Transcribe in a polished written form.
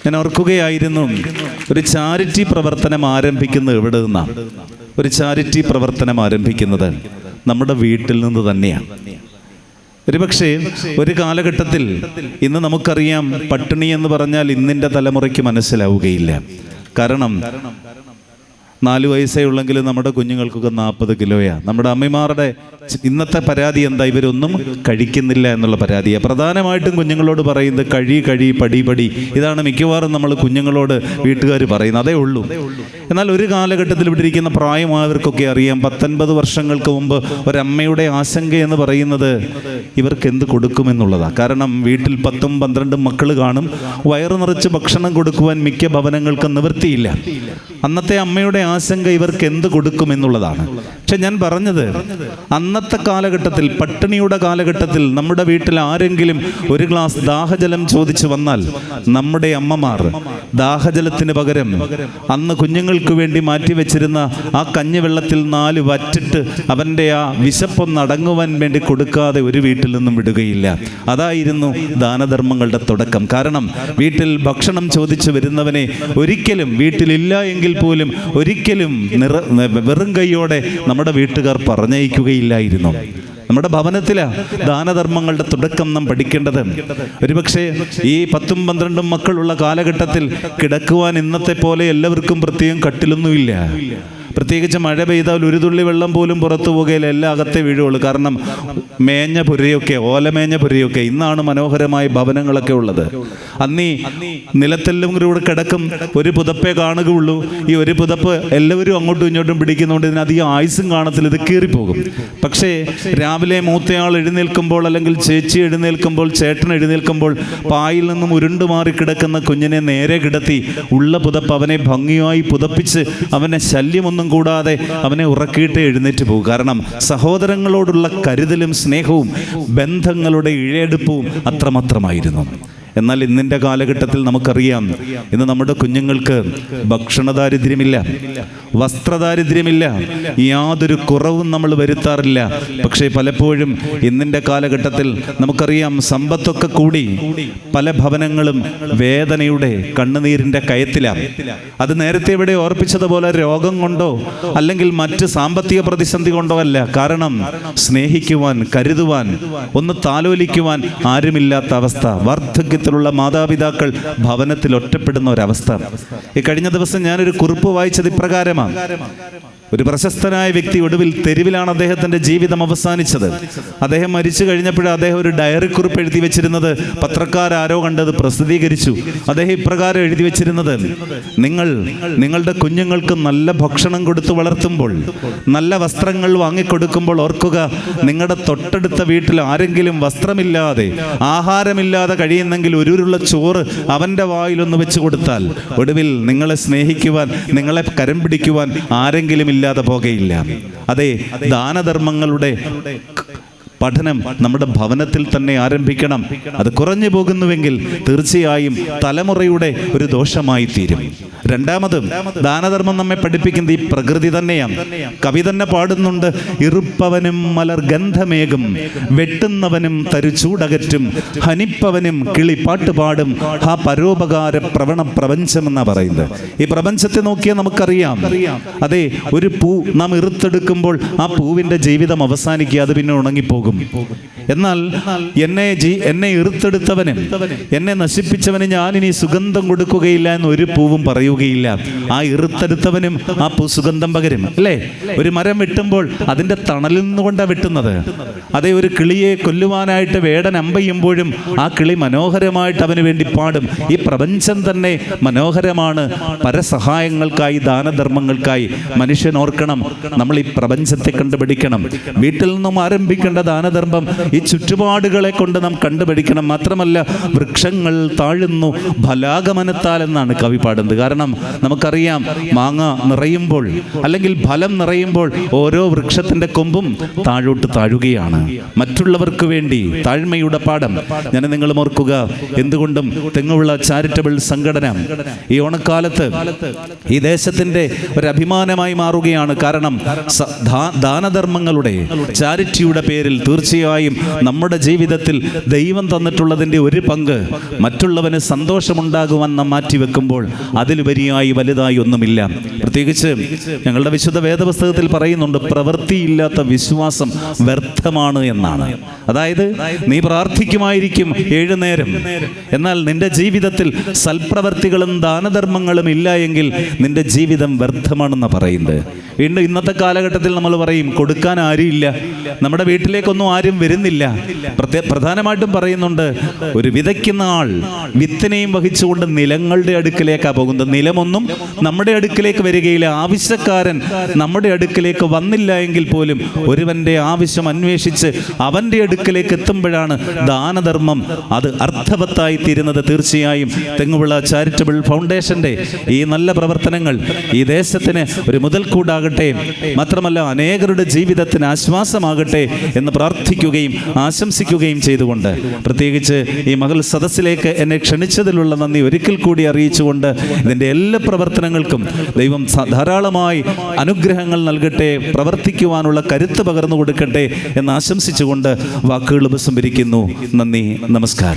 ഞാൻ ഓർക്കുകയായിരുന്നു, ഒരു ചാരിറ്റി പ്രവർത്തനം ആരംഭിക്കുന്നത് എവിടെ നിന്നാണ്? ഒരു ചാരിറ്റി പ്രവർത്തനം ആരംഭിക്കുന്നത് നമ്മുടെ വീട്ടിൽ നിന്ന് തന്നെയാണ്. ഒരുപക്ഷെ ഒരു കാലഘട്ടത്തിൽ, ഇന്ന് നമുക്കറിയാം, പട്ടിണി എന്ന് പറഞ്ഞാൽ ഇന്നിൻ്റെ തലമുറയ്ക്ക് മനസ്സിലാവുകയില്ല. കാരണം 4 വയസ്സേ ഉള്ളെങ്കിൽ നമ്മുടെ കുഞ്ഞുങ്ങൾക്കൊക്കെ 40 കിലോയാണ്. നമ്മുടെ അമ്മമാരുടെ ഇന്നത്തെ പരാതി എന്താ? ഇവരൊന്നും കഴിക്കുന്നില്ല എന്നുള്ള പരാതിയാണ്. പ്രധാനമായിട്ടും കുഞ്ഞുങ്ങളോട് പറയുന്നത് കഴി പടി. ഇതാണ് മിക്കവാറും നമ്മൾ കുഞ്ഞുങ്ങളോട് വീട്ടുകാർ പറയുന്നത്. അതേ ഉള്ളൂ. എന്നാൽ ഒരു കാലഘട്ടത്തിൽ ഇവിടെ ഇരിക്കുന്ന പ്രായമായവർക്കൊക്കെ അറിയാം, 19 വർഷങ്ങൾക്ക് മുമ്പ് ഒരമ്മയുടെ ആശങ്ക എന്ന് പറയുന്നത് ഇവർക്ക് എന്ത് കൊടുക്കുമെന്നുള്ളതാണ്. കാരണം വീട്ടിൽ 10ഉം 12ഉം മക്കൾ കാണും. വയറു നിറച്ച് ഭക്ഷണം കൊടുക്കുവാൻ മിക്ക ഭവനങ്ങൾക്കും നിവൃത്തിയില്ല. അന്നത്തെ അമ്മയുടെ ആശങ്ക ഇവർക്ക് എന്ത് കൊടുക്കുമെന്നുള്ളതാണ്. പക്ഷെ ഞാൻ പറഞ്ഞത്, അന്നത്തെ കാലഘട്ടത്തിൽ, പട്ടിണിയുടെ കാലഘട്ടത്തിൽ, നമ്മുടെ വീട്ടിൽ ആരെങ്കിലും ഒരു ഗ്ലാസ് ദാഹജലം ചോദിച്ചു വന്നാൽ നമ്മുടെ അമ്മമാർ ദാഹജലത്തിന് പകരം അന്ന് കുഞ്ഞുങ്ങൾക്ക് വേണ്ടി മാറ്റിവെച്ചിരുന്ന ആ കഞ്ഞിവെള്ളത്തിൽ 4 വറ്റിട്ട് അവൻ്റെ ആ വിശപ്പൊന്നടങ്ങുവാൻ വേണ്ടി കൊടുക്കാതെ ഒരു വീട്ടിൽ നിന്നും വിടുകയില്ല. അതായിരുന്നു ദാനധർമ്മങ്ങളുടെ തുടക്കം. കാരണം വീട്ടിൽ ഭക്ഷണം ചോദിച്ചു വരുന്നവനെ ഒരിക്കലും, വീട്ടിലില്ല എങ്കിൽ പോലും ഒരിക്കലും വെറും കൈയോടെ നമ്മുടെ വീട്ടുകാർ പറഞ്ഞയക്കുകയില്ലായിരുന്നു. നമ്മുടെ ഭവനത്തിലാണ് ദാനധർമ്മങ്ങളുടെ തുടക്കം നാം പഠിക്കേണ്ടത്. ഒരുപക്ഷെ ഈ 10ഉം 12ഉം മക്കളുള്ള കാലഘട്ടത്തിൽ കിടക്കുവാൻ ഇന്നത്തെ പോലെ എല്ലാവർക്കും പ്രത്യേകം കട്ടിലൊന്നുമില്ല. പ്രത്യേകിച്ച് മഴ പെയ്താൽ ഒരു തുള്ളി വെള്ളം പോലും പുറത്തു പോകുകയില്ല, എല്ലാം അകത്തെ വീഴുള്ളൂ. കാരണം മേഞ്ഞ പുരയൊക്കെ, ഓലമേഞ്ഞ പുരയൊക്കെ. ഇന്നാണ് മനോഹരമായ ഭവനങ്ങളൊക്കെ ഉള്ളത്. അന്നീ നിലത്തെല്ലാം കൂടെ കിടക്കും, ഒരു പുതപ്പേ കാണുകയുള്ളൂ. ഈ ഒരു പുതപ്പ് എല്ലാവരും അങ്ങോട്ടും ഇങ്ങോട്ടും പിടിക്കുന്നതുകൊണ്ട് ഇതിനധികം ആയുസും കാണത്തില്ല, ഇത് കീറിപ്പോകും. പക്ഷേ രാവിലെ മൂത്തയാൾ എഴുന്നേൽക്കുമ്പോൾ, അല്ലെങ്കിൽ ചേച്ചി എഴുന്നേൽക്കുമ്പോൾ, ചേട്ടൻ എഴുന്നേൽക്കുമ്പോൾ, പായിൽ നിന്നും ഉരുണ്ടുമാറി കിടക്കുന്ന കുഞ്ഞിനെ നേരെ കിടത്തി ഉള്ള പുതപ്പ് അവനെ ഭംഗിയായി പുതപ്പിച്ച് അവനെ ശല്യമൊന്നും കൂടാതെ അവനെ ഉറക്കിയിട്ട് എഴുന്നേറ്റ് പോകും. കാരണം സഹോദരങ്ങളോടുള്ള കരുതലും സ്നേഹവും ബന്ധങ്ങളുടെ ഇഴയെടുപ്പവും അത്രമാത്രമായിരുന്നു. എന്നാൽ ഇന്നിൻ്റെ കാലഘട്ടത്തിൽ നമുക്കറിയാം, ഇന്ന് നമ്മുടെ കുഞ്ഞുങ്ങൾക്ക് ഭക്ഷണദാരിദ്ര്യമില്ല, വസ്ത്രദാരിദ്ര്യമില്ല, യാതൊരു കുറവും നമ്മൾ വരുത്താറില്ല. പക്ഷേ പലപ്പോഴും ഇന്നിൻ്റെ കാലഘട്ടത്തിൽ നമുക്കറിയാം, സമ്പത്തൊക്കെ കൂടി പല ഭവനങ്ങളും വേദനയുടെ, കണ്ണുനീരിൻ്റെ കയത്തിലാണ്. അത് നേരത്തെ ഇവിടെ ഓർപ്പിച്ചതുപോലെ രോഗം കൊണ്ടോ അല്ലെങ്കിൽ മറ്റ് സാമ്പത്തിക പ്രതിസന്ധി കൊണ്ടോ അല്ല. കാരണം സ്നേഹിക്കുവാൻ, കരുതുവാൻ, ഒന്ന് താലോലിക്കുവാൻ ആരുമില്ലാത്ത അവസ്ഥ. വാർദ്ധക്യത്തിലുള്ള മാതാപിതാക്കൾ ഭവനത്തിൽ ഒറ്റപ്പെടുന്ന ഒരവസ്ഥ. ഈ കഴിഞ്ഞ ദിവസം ഞാനൊരു കുറിപ്പ് വായിച്ചത് ഇപ്രകാരമാണ്. ഒരു പ്രശസ്തനായ വ്യക്തി ഒടുവിൽ തെരുവിലാണ് അദ്ദേഹത്തിൻ്റെ ജീവിതം അവസാനിച്ചത്. അദ്ദേഹം മരിച്ചു കഴിഞ്ഞപ്പോൾ അദ്ദേഹം ഒരു ഡയറി കുറിപ്പ് എഴുതി വെച്ചിരുന്നത് പത്രക്കാരോ കണ്ടത് പ്രസിദ്ധീകരിച്ചു. അദ്ദേഹം ഇപ്രകാരം എഴുതി വെച്ചിരുന്നത്: നിങ്ങളുടെ കുഞ്ഞുങ്ങൾക്ക് നല്ല ഭക്ഷണം കൊടുത്ത് വളർത്തുമ്പോൾ, നല്ല വസ്ത്രങ്ങൾ വാങ്ങിക്കൊടുക്കുമ്പോൾ ഓർക്കുക, നിങ്ങളുടെ തൊട്ടടുത്ത വീട്ടിൽ ആരെങ്കിലും വസ്ത്രമില്ലാതെ, ആഹാരമില്ലാതെ കഴിയുന്നെങ്കിൽ ഒരു ഉരുള ചോറ് അവൻ്റെ വായിലൊന്ന് വെച്ച് കൊടുത്താൽ ഒടുവിൽ നിങ്ങളെ സ്നേഹിക്കുവാൻ, നിങ്ങളെ കരം പിടിക്കുവാൻ ആരെങ്കിലും ഇല്ലാതെ പോകുകയില്ല. അതെ, ദാനധർമ്മങ്ങളുടെ പഠനം നമ്മുടെ ഭവനത്തിൽ തന്നെ ആരംഭിക്കണം. അത് കുറഞ്ഞു പോകുന്നുവെങ്കിൽ തീർച്ചയായും തലമുറയുടെ ഒരു ദോഷമായി തീരും. രണ്ടാമതും ദാനധർമ്മം നമ്മെ പഠിപ്പിക്കുന്നത് ഈ പ്രകൃതി തന്നെയാണ്. കവി തന്നെ പാടുന്നുണ്ട്: ഇറുപ്പവനും മലർ ഗന്ധമേകും, വെട്ടുന്നവനും തരുചൂടകറ്റും, ഹനിപ്പവനും കിളി പാട്ടുപാടും, ആ പരോപകാര പ്രവണ പ്രപഞ്ചം എന്നാ പറയുന്നത്. ഈ പ്രപഞ്ചത്തെ നോക്കിയാൽ നമുക്കറിയാം, അതെ, ഒരു പൂ നാം ഇറുത്തെടുക്കുമ്പോൾ ആ പൂവിൻ്റെ ജീവിതം അവസാനിക്കുക, അത് പിന്നെ ഉണങ്ങിപ്പോകും. എന്നാൽ എന്നെ ഇറുത്തെടുത്തവനും എന്നെ നശിപ്പിച്ചവന് ഞാനിനി സുഗന്ധം കൊടുക്കുകയില്ല എന്ന് ഒരു പൂവും പറയുകയില്ല. ആ ഇറുത്തെടുത്തവനും ആ പൂ സുഗന്ധം പകരും, അല്ലേ? ഒരു മരം വെട്ടുമ്പോൾ അതിൻ്റെ തണലിൽ നിന്നുകൊണ്ടാണ് വെട്ടുന്നത്. അതേ, ഒരു കിളിയെ കൊല്ലുവാനായിട്ട് വേടൻ അമ്പെയ്യുമ്പോഴും ആ കിളി മനോഹരമായിട്ട് അവന് വേണ്ടി പാടും. ഈ പ്രപഞ്ചം തന്നെ മനോഹരമാണ്. പരസഹായങ്ങൾക്കായി, ദാനധർമ്മങ്ങൾക്കായി മനുഷ്യൻ ഓർക്കണം, നമ്മൾ ഈ പ്രപഞ്ചത്തെ കണ്ടുപിടിക്കണം. വീട്ടിൽ നിന്നും ആരംഭിക്കേണ്ട ദാനധർമ്മം ഈ ചുറ്റുപാടുകളെ കൊണ്ട് നാം കണ്ടുപിടിക്കണം. മാത്രമല്ല, വൃക്ഷങ്ങൾ താഴുന്നു ഫലാഗമനത്താൽ എന്നാണ് കവി പാടുന്നത്. കാരണം നമുക്കറിയാം, മാങ്ങ നിറയുമ്പോൾ അല്ലെങ്കിൽ ഫലം നിറയുമ്പോൾ ഓരോ വൃക്ഷത്തിൻ്റെ കൊമ്പും താഴോട്ട് താഴുകയാണ്. മറ്റുള്ളവർക്ക് വേണ്ടി താഴ്മയുടെ പാഠം ഞാൻ നിങ്ങളും ഓർക്കുക. എന്തുകൊണ്ടും തെങ്ങുവിള ചാരിറ്റബിൾ സംഘടന ഈ ഓണക്കാലത്ത് ഈ ദേശത്തിൻ്റെ ഒരു അഭിമാനമായി മാറുകയാണ്. കാരണം ദാനധർമ്മങ്ങളുടെ, ചാരിറ്റിയുടെ പേരിൽ തീർച്ചയായും നമ്മുടെ ജീവിതത്തിൽ ദൈവം തന്നിട്ടുള്ളതിൻ്റെ ഒരു പങ്ക് മറ്റുള്ളവന് സന്തോഷമുണ്ടാകുവാൻ നാം മാറ്റിവെക്കുമ്പോൾ അതിലുപരിയായി വലുതായി ഒന്നുമില്ല. പ്രത്യേകിച്ച് ഞങ്ങളുടെ വിശുദ്ധ വേദപുസ്തകത്തിൽ പറയുന്നുണ്ട്, പ്രവൃത്തിയില്ലാത്ത വിശ്വാസം വ്യർത്ഥമാണ് എന്നാണ്. അതായത് നീ പ്രാർത്ഥിക്കുമായിരിക്കും 7 നേരം, എന്നാൽ നിന്റെ ജീവിതത്തിൽ സൽപ്രവർത്തികളും ദാനധർമ്മങ്ങളും ഇല്ല എങ്കിൽ നിന്റെ ജീവിതം വ്യർത്ഥമാണെന്ന് പറയുന്നത്. വീണ്ടും ഇന്നത്തെ കാലഘട്ടത്തിൽ നമ്മൾ പറയും, കൊടുക്കാൻ ആരുമില്ല, നമ്മുടെ വീട്ടിലേക്കൊന്നും ആരും വരുന്നില്ല. പ്രധാനമായിട്ടും പറയുന്നുണ്ട്, ഒരു വിതയ്ക്കുന്ന ആൾ വിത്തിനെയും വഹിച്ചുകൊണ്ട് നിലങ്ങളുടെ അടുക്കിലേക്കാണ് പോകുന്നത്. നിലമൊന്നും നമ്മുടെ അടുക്കിലേക്ക് വരികയില്ല. ആവശ്യക്കാരൻ നമ്മുടെ അടുക്കിലേക്ക് വന്നില്ല എങ്കിൽ പോലും ഒരുവന്റെ ആവശ്യം അന്വേഷിച്ച് അവന്റെ അടുക്കിലേക്ക് എത്തുമ്പോഴാണ് ദാനധർമ്മം അത് അർത്ഥവത്തായി തീരുന്നത്. തീർച്ചയായും തെങ്ങുവിള ചാരിറ്റബിൾ ഫൗണ്ടേഷന്റെ ഈ നല്ല പ്രവർത്തനങ്ങൾ ഈ ദേശത്തിന് ഒരു മുതൽക്കൂടാകട്ടെ, മാത്രമല്ല അനേകരുടെ ജീവിതത്തിന് ആശ്വാസമാകട്ടെ എന്ന് പ്രാർത്ഥിക്കുകയും ആശംസിക്കുകയും ചെയ്തുകൊണ്ട്, പ്രത്യേകിച്ച് ഈ മകൾ സദസ്സിലേക്ക് എന്നെ ക്ഷണിച്ചതിലുള്ള നന്ദി ഒരിക്കൽ കൂടി അറിയിച്ചുകൊണ്ട്, ഇതിൻ്റെ എല്ലാ പ്രവർത്തനങ്ങൾക്കും ദൈവം ധാരാളമായി അനുഗ്രഹങ്ങൾ നൽകട്ടെ, പ്രവർത്തിക്കുവാനുള്ള കരുത്ത് പകർന്നു കൊടുക്കട്ടെ എന്ന് ആശംസിച്ചുകൊണ്ട് വാക്കുകൾ ഉപസംഹരിക്കുന്നു. നന്ദി, നമസ്കാരം.